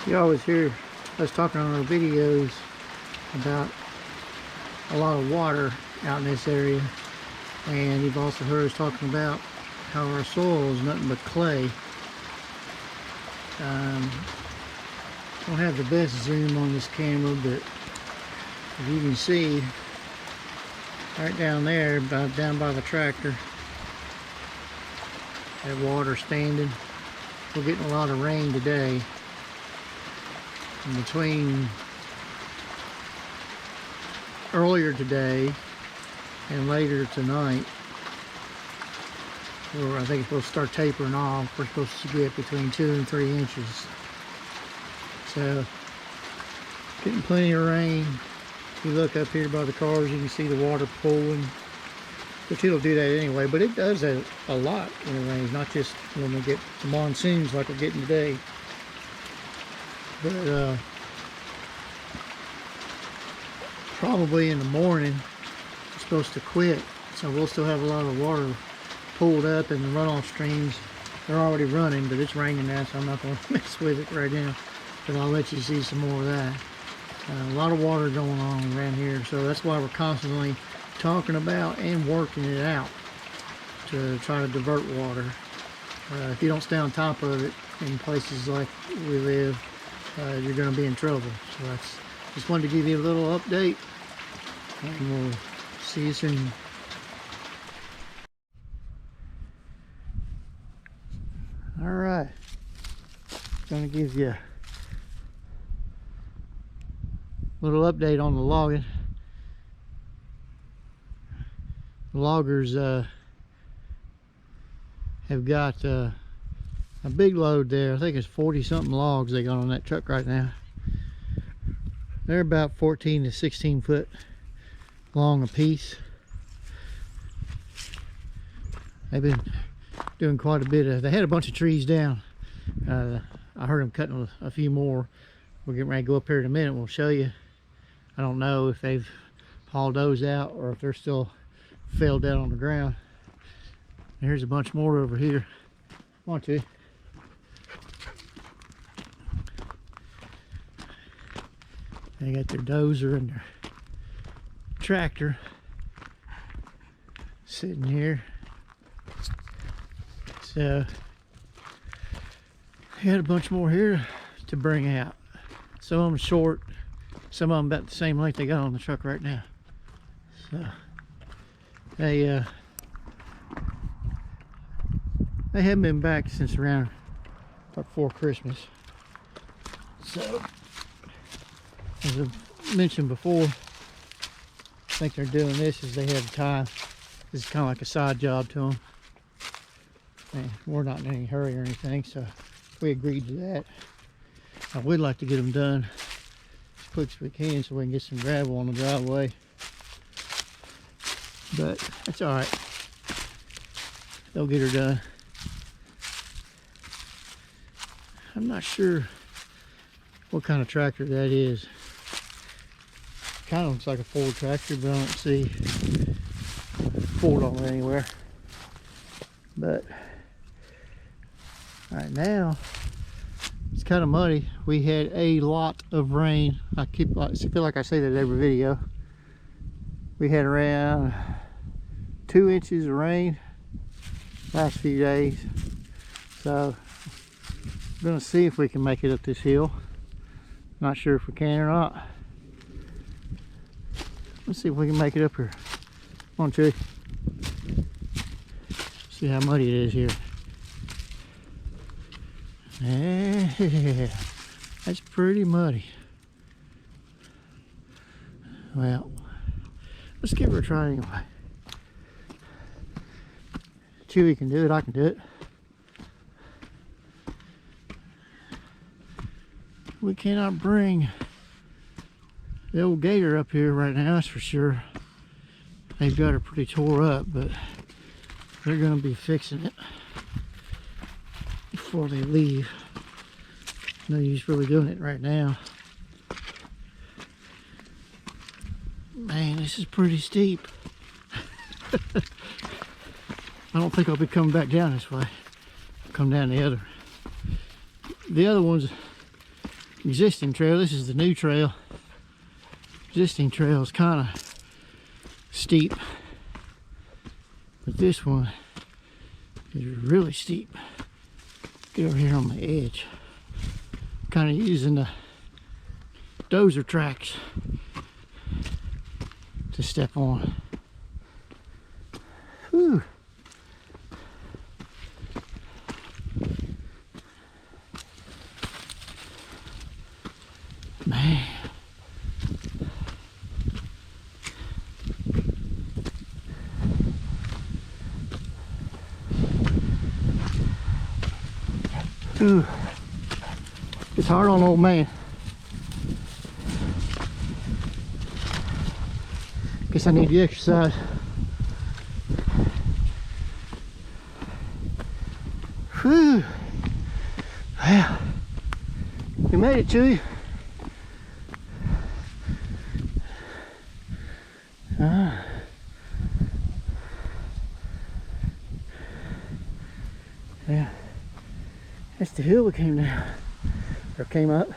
You always hear us talking on our videos about a lot of water out in this area, and you've also heard us talking about how our soil is nothing but clay. Don't have the best zoom on this camera, but if you can see right down there, down by the tractor, that water standing. We're getting a lot of rain today. In between earlier today and later tonight, where I think it's supposed to start tapering off, we're supposed to get between 2 and 3 inches. So, getting plenty of rain. If you look up here by the cars, you can see the water pooling, which it'll do that anyway, but it does that a lot when it rains, not just when we get the monsoons like we're getting today. But probably in the morning it's supposed to quit, so we'll still have a lot of water pulled up, and the runoff streams, they're already running, but it's raining now, so I'm not going to mess with it right now, but I'll let you see some more of that. A lot of water going on around here, so that's why we're constantly talking about and working it out to try to divert water. If you don't stay on top of it in places like we live, you're going to be in trouble. So that's just wanted to give you a little update, and we'll see you soon. All right, going to give you a little update on the logging. The loggers have got a big load there. I think it's 40 something logs they got on that truck right now. They're about 14 to 16 foot long a piece. They've been doing quite a bit of, they had a bunch of trees down. I heard them cutting a few more. We're getting ready to go up here in a minute. We'll show you. I don't know if they've hauled those out or if they're still fell down on the ground. And here's a bunch more over here. Come on, Chewy. They got their dozer and their tractor sitting here. So they had a bunch more here to bring out. Some of them short, some of them about the same length they got on the truck right now. So they haven't been back since around before Christmas. So, as I mentioned before, I think they're doing this as they have time. This is kind of like a side job to them. And we're not in any hurry or anything, so we agreed to that. I would like to get them done as quick as we can so we can get some gravel on the driveway. But that's all right. They'll get her done. I'm not sure what kind of tractor that is. Kind of looks like a Ford tractor, but I don't see Ford on it anywhere. But right now it's kind of muddy. We had a lot of rain. I feel like I say that every video. We had around 2 inches of rain last few days, so we're gonna see if we can make it up this hill. Not sure if we can or not. Let's see if we can make it up here. Come on, Chewy. See how muddy it is here. Yeah, that's pretty muddy. Well, let's give her a try anyway. Chewy can do it, I can do it. We cannot bring the old gator up here right now, that's for sure. They've got her pretty tore up, but they're going to be fixing it before they leave. No use really doing it right now. Man, this is pretty steep. I don't think I'll be coming back down this way. I'll come down the other. The other one's existing trail. This is the new trail. Existing trail is kind of steep, but this one is really steep. Get over here on the edge. Kind of using the dozer tracks to step on. Whew. Man. Ooh. It's hard on old man. Guess I need the exercise. Whew. Well, we made it, Chewy. Yeah, that's the hill we came down, or came up.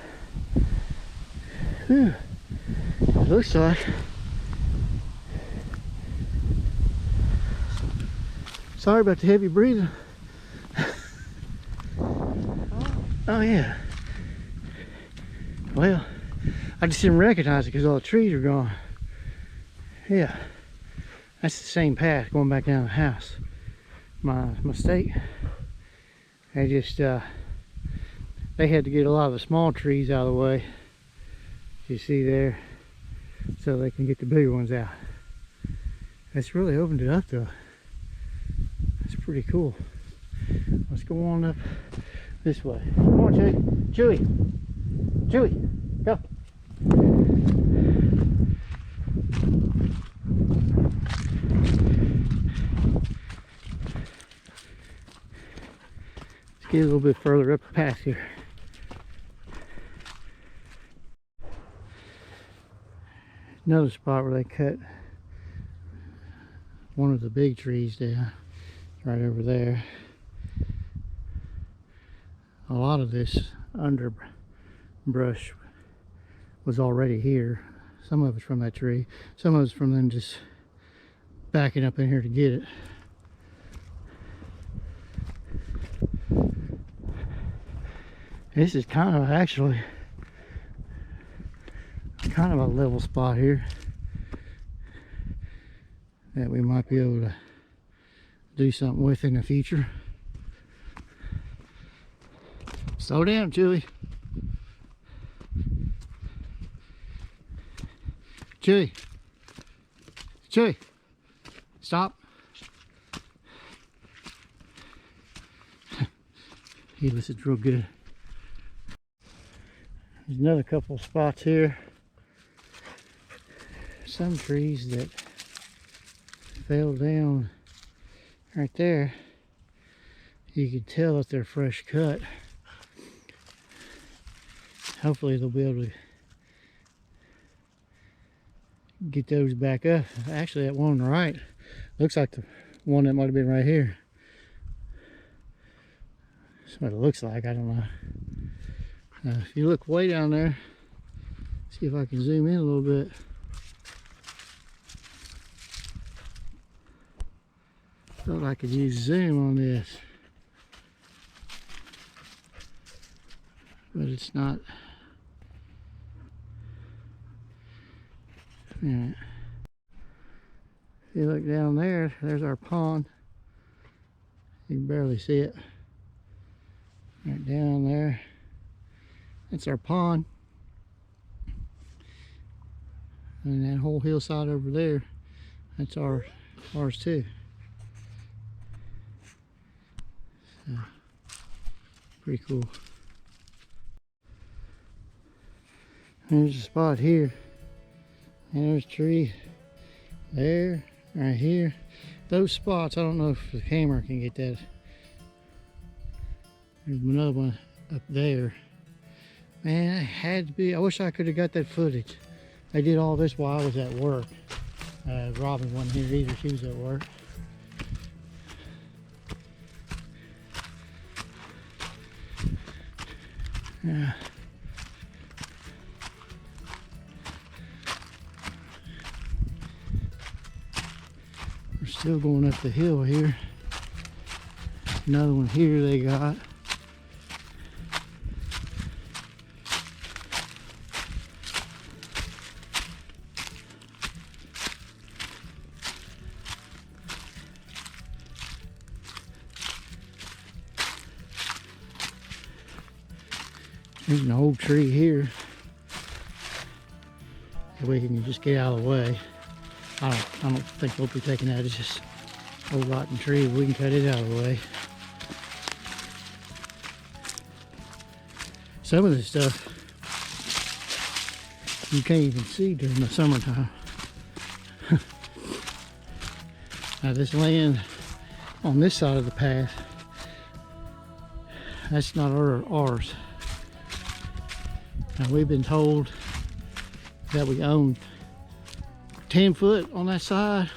Whew. It looks like. Sorry about the heavy breathing. Oh yeah. Well, I just didn't recognize it because all the trees are gone. Yeah, that's the same path going back down the house. My mistake. They just they had to get a lot of the small trees out of the way. You see there, so they can get the bigger ones out. That's really opened it up though. That's pretty cool. Let's go on up this way. Come on, Chewy. Chewy. Chewy, go. Let's get a little bit further up the path here. Another spot where they cut one of the big trees down, right over there. A lot of this underbrush was already here. Some of it's from that tree, some of it's from them just backing up in here to get it. This is kind of actually kind of a level spot here that we might be able to do something with in the future. Slow down, Chewy. Chewy. Chewy. Stop. He listens real good. There's another couple of spots here. Some trees that fell down right there. You can tell that they're fresh cut. Hopefully they'll be able to get those back up. Actually, that one on the right looks like the one that might have been right here. That's what it looks like. I don't know. If you look way down there, see if I can zoom in a little bit. Thought I could use zoom on this, but it's not. Yeah. If you look down there, there's our pond. You can barely see it. Right down there. That's our pond. And that whole hillside over there, that's ours too. So, pretty cool. There's a spot here. And there's a tree there, right here. Those spots, I don't know if the camera can get that. There's another one up there. Man, it had to be. I wish I could have got that footage. I did all this while I was at work. Robin wasn't here either. She was at work. Yeah. Still going up the hill here. Another one here they got. There's an old tree here. We can just get out of the way. I don't think we'll be taking that. It's just an old rotten tree. We can cut it out of the way. Some of this stuff you can't even see during the summertime. Now this land on this side of the path, that's not ours. Now we've been told that we own 10 foot on that side.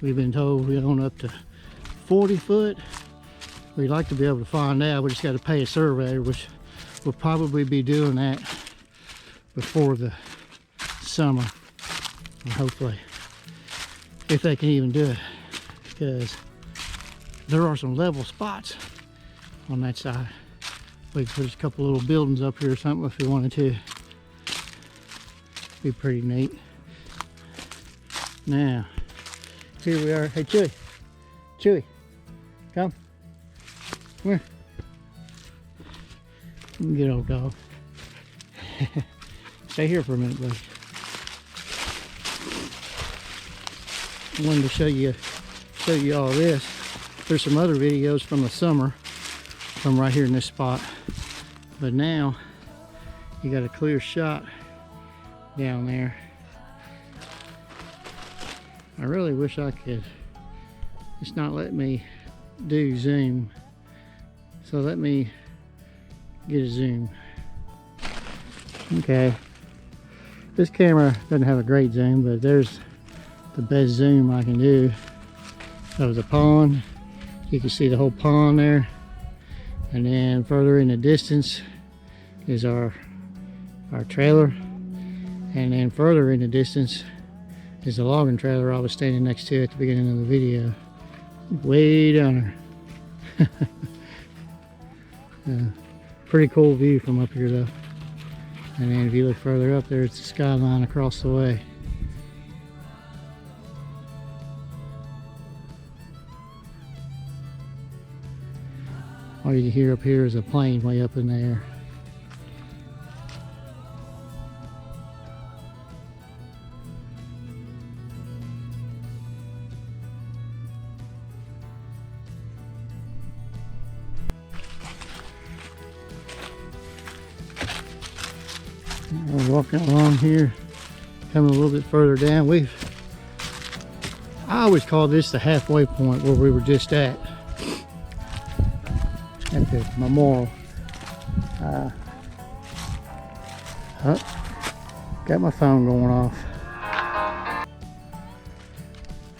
We've been told we own up to 40 foot. We'd like to be able to find out. We just got to pay a surveyor, which we'll probably be doing that before the summer, or hopefully, if they can even do it, because there are some level spots on that side. We could put a couple little buildings up here or something if we wanted to. Be pretty neat. Now, here we are. Hey, Chewy. Chewy, come. Come here. Good old dog. Stay here for a minute, buddy. I wanted to show you all this. There's some other videos from the summer from right here in this spot, but now you got a clear shot down there. I really wish I could. It's not letting me do zoom, so let me get a zoom. Okay, this camera doesn't have a great zoom, but there's the best zoom I can do of the pond. You can see the whole pond there, and then further in the distance is our trailer, and then further in the distance is the logging trailer I was standing next to at the beginning of the video. Way down there. Pretty cool view from up here though. And then if you look further up, there's the skyline across the way. All you can hear up here is a plane way up in the air. We're walking along here, coming a little bit further down. I always call this the halfway point where we were just at the memorial. Got my phone going off.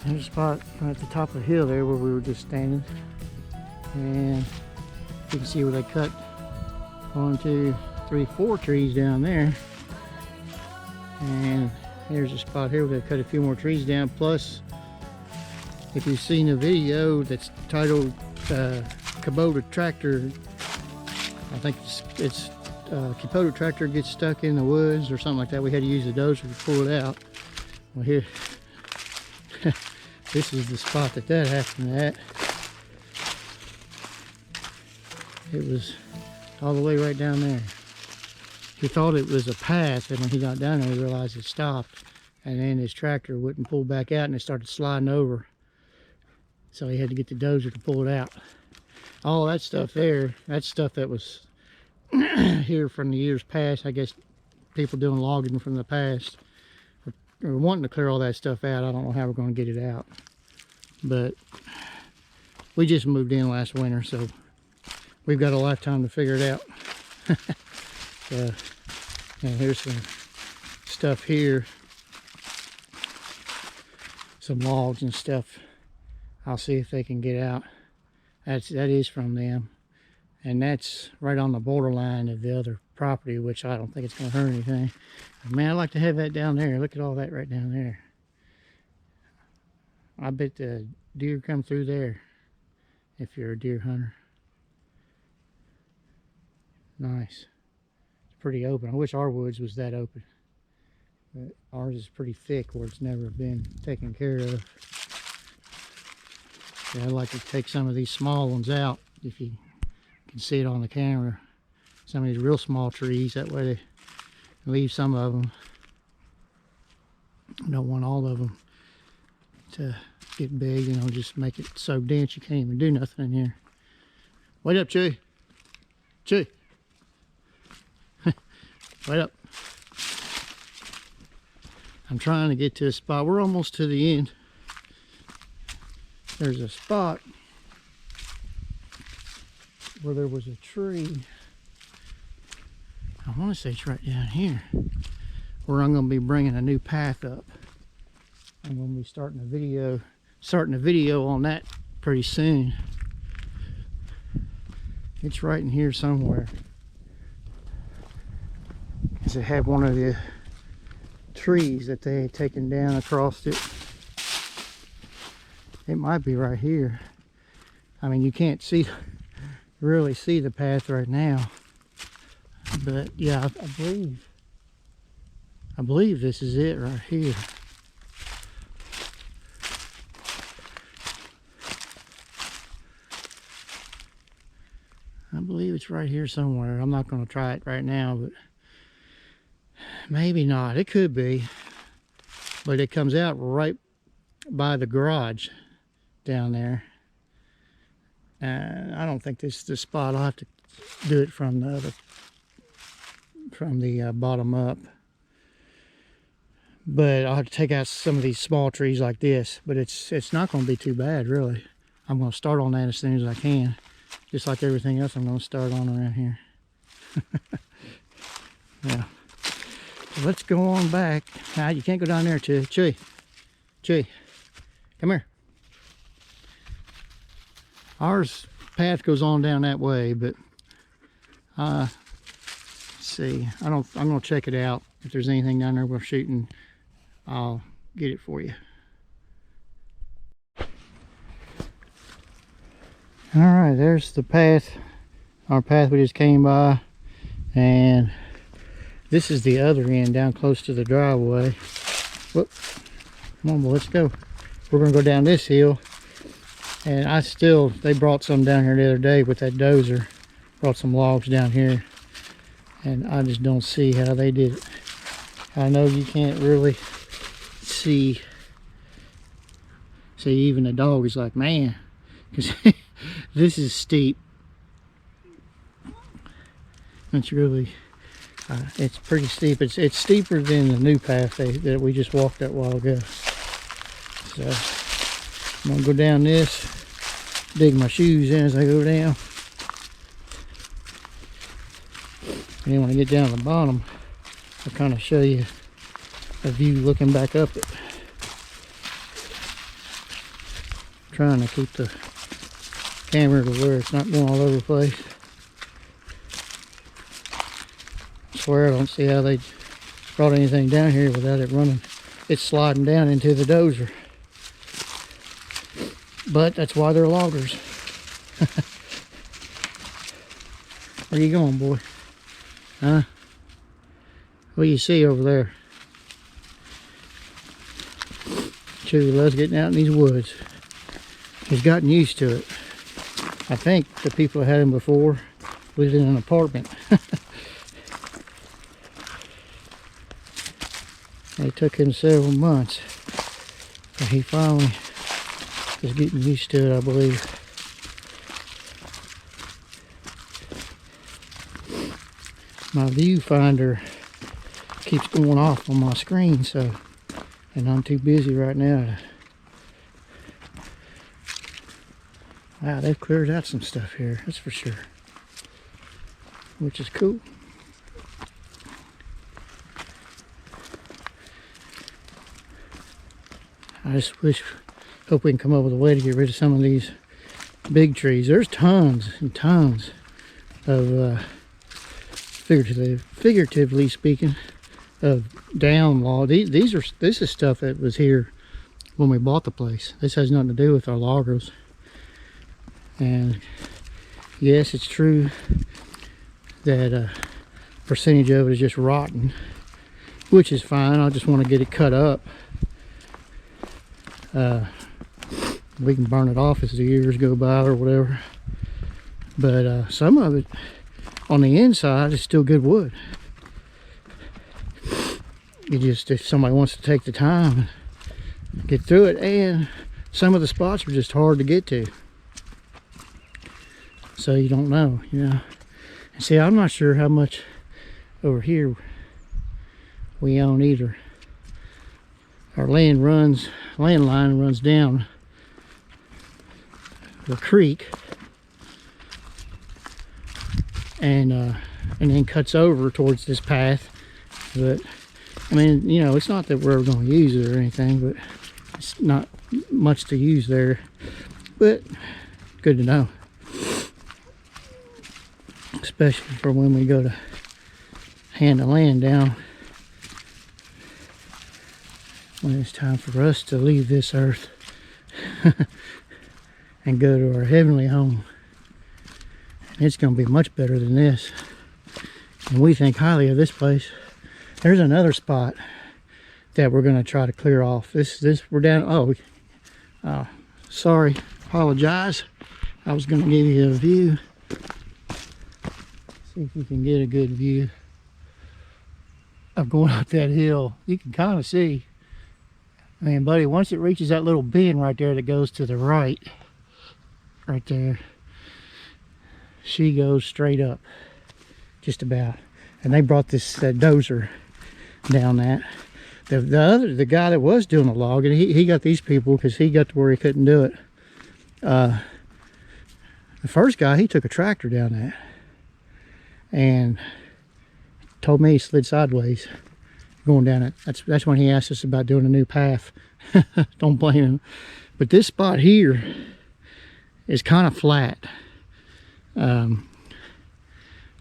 There's a spot right at the top of the hill there where we were just standing, and you can see where they cut 1, 2, 3, 4 trees down there. And here's a spot here where they cut a few more trees down. Plus, if you've seen a video that's titled Kubota tractor, I think it's Kubota tractor gets stuck in the woods or something like that. We had to use a dozer to pull it out. Well, here, this is the spot that happened at. It was all the way right down there. He thought it was a path, and when he got down there, he realized it stopped, and then his tractor wouldn't pull back out, and it started sliding over. So he had to get the dozer to pull it out. All that stuff there, that's stuff that was here from the years past. I guess people doing logging from the past are wanting to clear all that stuff out. I don't know how we're going to get it out, but we just moved in last winter, so we've got a lifetime to figure it out. And here's some stuff here, some logs and stuff. I'll see if they can get out. That is from them, and that's right on the borderline of the other property, which I don't think it's going to hurt anything. But man, I'd like to have that down there. Look at all that right down there. I bet the deer come through there if you're a deer hunter. Nice. It's pretty open. I wish our woods was that open. But ours is pretty thick where it's never been taken care of. Yeah, I'd like to take some of these small ones out if you can see it on the camera. Some of these real small trees, that way they leave some of them. I don't want all of them to get big, you know, just make it so dense you can't even do nothing in here. Wait up, Chewy. Chewy. Wait up. I'm trying to get to a spot. We're almost to the end. There's a spot where there was a tree. I want to say it's right down here where I'm going to be bringing a new path up. I'm going to be starting a video on that pretty soon. It's right in here somewhere. Because it had one of the trees that they had taken down across it. It might be right here. I mean, you can't really see the path right now. But yeah, I believe this is it right here. I believe it's right here somewhere. I'm not going to try it right now, but maybe not. It could be. But it comes out right by the garage down there. And I don't think this is the spot. I'll have to do it from the bottom up. But I'll have to take out some of these small trees like this. But it's not going to be too bad, really. I'm going to start on that as soon as I can. Just like everything else I'm going to start on around here. Yeah. So let's go on back. Now, you can't go down there, Chewy. Chewy, come here. Ours path goes on down that way, but let's see. I'm going to check it out. If there's anything down there we're shooting, I'll get it for you. All right, there's the path, our path we just came by, and this is the other end down close to the driveway. Whoop. Come on, boy, let's go. We're gonna go down this hill, and they brought some down here the other day with that dozer, brought some logs down here, and I just don't see how they did it. I know you can't really see even the dog is like, man, because this is steep. It's really, it's pretty steep. It's steeper than the new path that we just walked that while ago. So I'm gonna go down this, dig my shoes in as I go down. And then when I get down to the bottom, I'll kind of show you a view looking back up it. Trying to keep the camera to where it's not going all over the place. I swear I don't see how they brought anything down here without it running. It's sliding down into the dozer. But that's why they're loggers. Where you going, boy? Huh? What do you see over there? Chewy loves getting out in these woods. He's gotten used to it. I think the people that had him before lived in an apartment. It took him several months, but he finally is getting used to it, I believe. My viewfinder keeps going off on my screen, and I'm too busy right now. Wow, they've cleared out some stuff here, that's for sure. Which is cool. I just hope we can come up with a way to get rid of some of these big trees. There's tons and tons of, figuratively speaking, of down log. This is stuff that was here when we bought the place. This has nothing to do with our loggers. And yes, it's true that a percentage of it is just rotten, which is fine. I just want to get it cut up. We can burn it off as the years go by or whatever. But some of it on the inside is still good wood. You just, if somebody wants to take the time and get through it, and some of the spots are just hard to get to. So you don't know, you know. And see, I'm not sure how much over here we own either. Our land line runs down the creek and then cuts over towards this path. But I mean, you know, it's not that we're going to use it or anything, but it's not much to use there. But good to know, especially for when we go to hand the land down, when it's time for us to leave this earth and go to our heavenly home. And it's going to be much better than this, and we think highly of this place. There's another spot that we're going to try to clear off. We're down. Oh, sorry, apologize. I was going to give you a view. See if you can get a good view of going up that hill. You can kind of see. I mean, buddy, once it reaches that little bend right there that goes to the right there, she goes straight up, just about. And they brought this dozer down that. The guy that was doing the logging, he got these people because he got to where he couldn't do it. The first guy, he took a tractor down that and told me he slid sideways going down it. That's when he asked us about doing a new path. Don't blame him. But this spot here is kind of flat.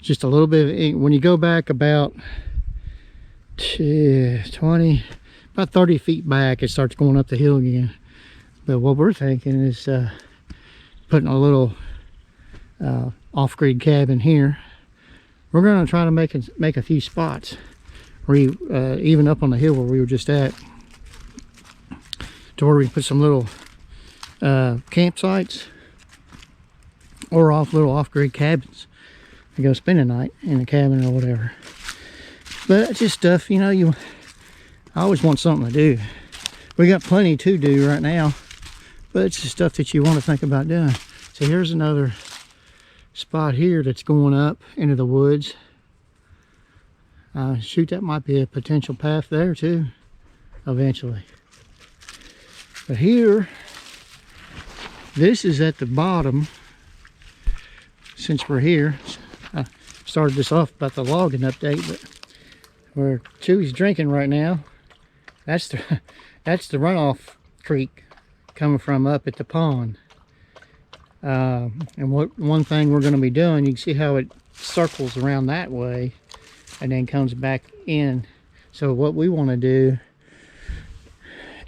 Just a little bit when you go back about 20, about 30 feet back, it starts going up the hill again. But what we're thinking is putting a little off-grid cabin here. We're going to try to make a few spots even up on the hill where we were just at, to where we can put some little campsites or little off-grid cabins and go spend a night in the cabin or whatever. But it's just stuff, you know, I always want something to do. We got plenty to do right now, but it's just stuff that you want to think about doing. So here's another spot here that's going up into the woods. Shoot, that might be a potential path there too, eventually. But here, this is at the bottom. Since we're here, I started this off about the logging update, but where Chewy's drinking right now, that's the runoff creek coming from up at the pond. And one thing we're going to be doing, you can see how it circles around that way and then comes back in. So what we want to do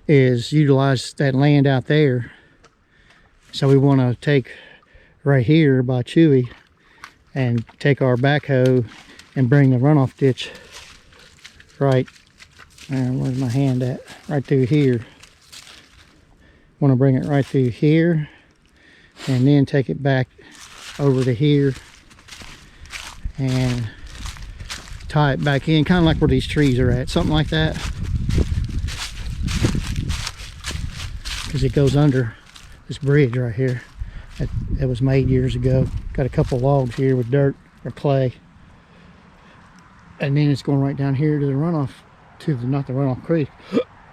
is utilize that land out there. So we want to take right here by Chewy and take our backhoe and bring the runoff ditch right, where's my hand at? Right through here. Want to bring it right through here and then take it back over to here and tie it back in, kind of like where these trees are at, something like that, because it goes under this bridge right here that was made years ago. Got a couple logs here with dirt or clay, and then it's going right down here to the runoff, not the runoff creek,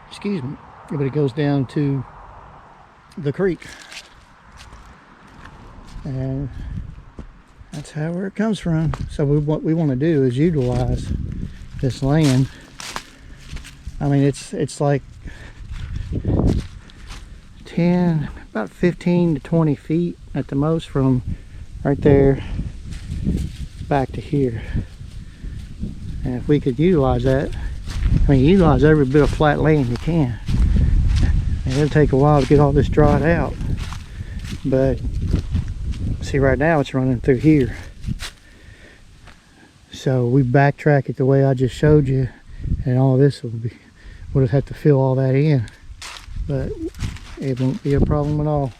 excuse me, but it goes down to the creek, and that's where it comes from. So what we want to do is utilize this land. I mean, it's like about 15 to 20 feet at the most from right there back to here. And if we could utilize that, I mean, utilize every bit of flat land you can. And it'll take a while to get all this dried out. But see, right now it's running through here. So we backtrack it the way I just showed you, and all this we'll just have to fill all that in. But it won't be a problem at all.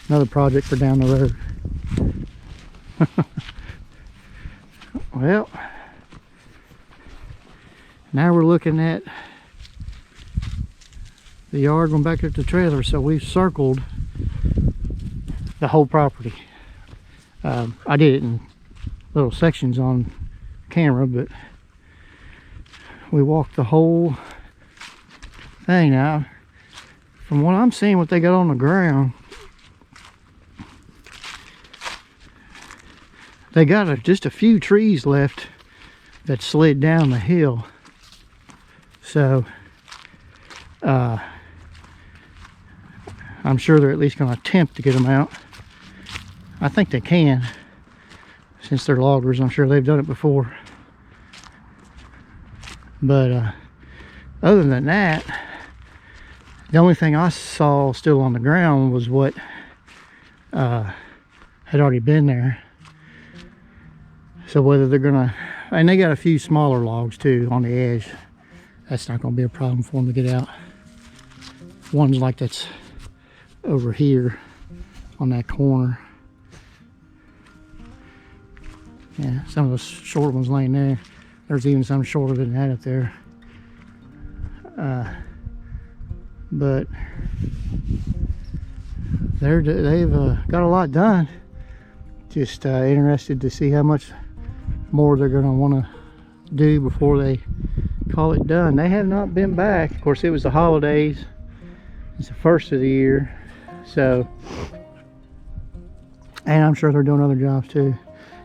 Another project for down the road. Well, now we're looking at the yard going back up the trailer. So we've circled the whole property. I did it in little sections on camera, but we walked the whole thing. Now, from what I'm seeing, what they got on the ground, they got just a few trees left that slid down the hill. So I'm sure they're at least going to attempt to get them out. I think they can, since they're loggers. I'm sure they've done it before. But other than that, the only thing I saw still on the ground was what had already been there. So whether they're gonna, and they got a few smaller logs too on the edge. That's not gonna be a problem for them to get out. One's like that's over here on that corner. Yeah, some of those short ones laying there. There's even some shorter than that up there. But they've got a lot done. Just interested to see how much more they're going to want to do before they call it done. They have not been back. Of course, it was the holidays. It's the first of the year. So, and I'm sure they're doing other jobs too.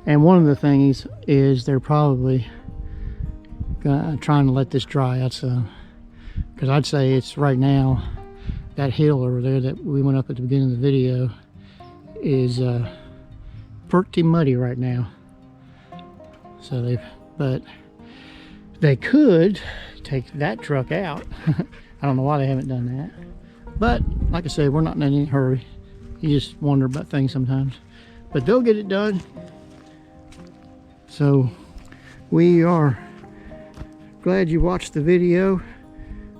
And one of the things is they're probably trying to let this dry out some. Because I'd say it's right now, that hill over there that we went up at the beginning of the video is pretty muddy right now. So but they could take that truck out. I don't know why they haven't done that. But like I said, we're not in any hurry. You just wonder about things sometimes. But they'll get it done. So we are glad you watched the video.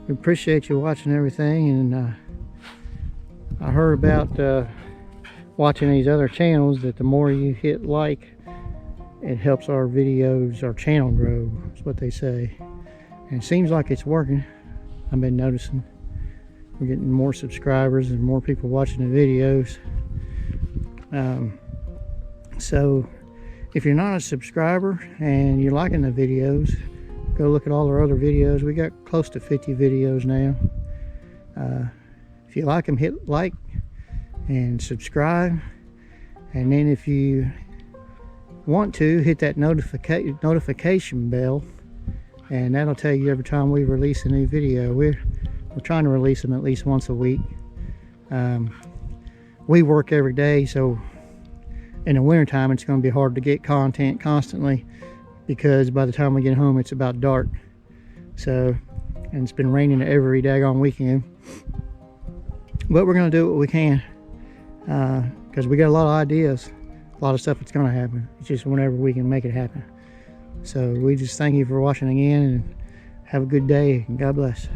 We appreciate you watching everything. And I heard about watching these other channels that the more you hit like, it helps our videos, our channel grow. That's what they say. And it seems like it's working. I've been noticing we're getting more subscribers and more people watching the videos. So if you're not a subscriber and you're liking the videos, go look at all our other videos. We got close to 50 videos now. If you like them, hit like and subscribe. And then if you want to, hit that notification bell, and that'll tell you every time we release a new video. We're trying to release them at least once a week. We work every day, so in the winter time it's going to be hard to get content constantly, because by the time we get home it's about dark. So, and it's been raining every daggone weekend. But we're going to do what we can, because we got a lot of ideas, a lot of stuff that's going to happen. It's just whenever we can make it happen. So we just thank you for watching again, and have a good day, and God bless.